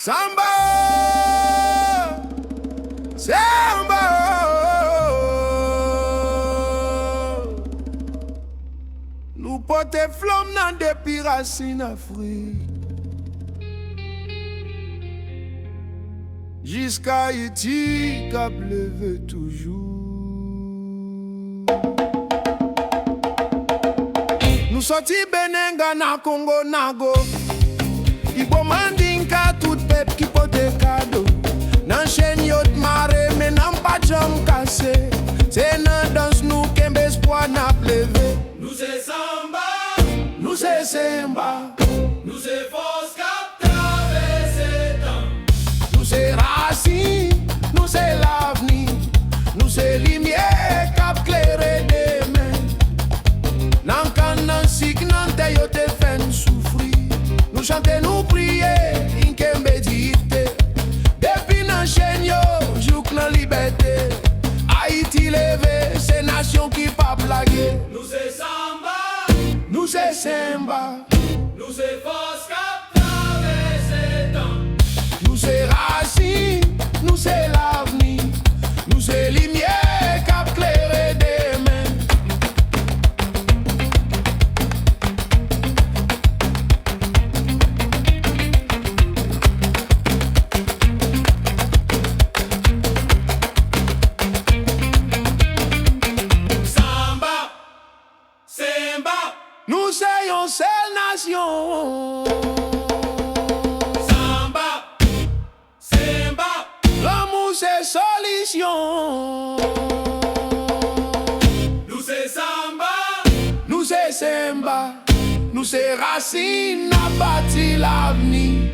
Samba, Samba, nous portons flamme dans des piracines Afrique. Jusqu'à Haïti, cap levé toujours. Nous sortis Benin, Ghana, Congo, Nago. Ibo mandinka tout peuple qui porte cadeau. Nan chen yot mare, mais nan pas jam cassé. C'est nan danse nous qu'un espoir n'a plevé. Nous c'est Samba, Nous c'est Semba, nous c'est force cap traverser temps. nous c'est racine, nous c'est l'avenir, nous c'est lumière cap clairer demain. Nan kan nan sik nan te yo te fen souffrir. Nous chanter, nous prier, inkembe dite. Depuis nan chen yo, jouk nan liberté. Haïti levé, c'est nation qui pas blaguer. Nous c'est Samba, Nous c'est Semba, nous c'est force cap traverser temps. nous c'est racine, nous c'est l'avenir, nous c'est lumière cap clairer demain. Samba, Semba, Nous c'est une seule nation. Samba, Semba, L'amour c'est solution. nous c'est Samba, Nous c'est Semba, nous c'est racine, n'a bâti l'avenir.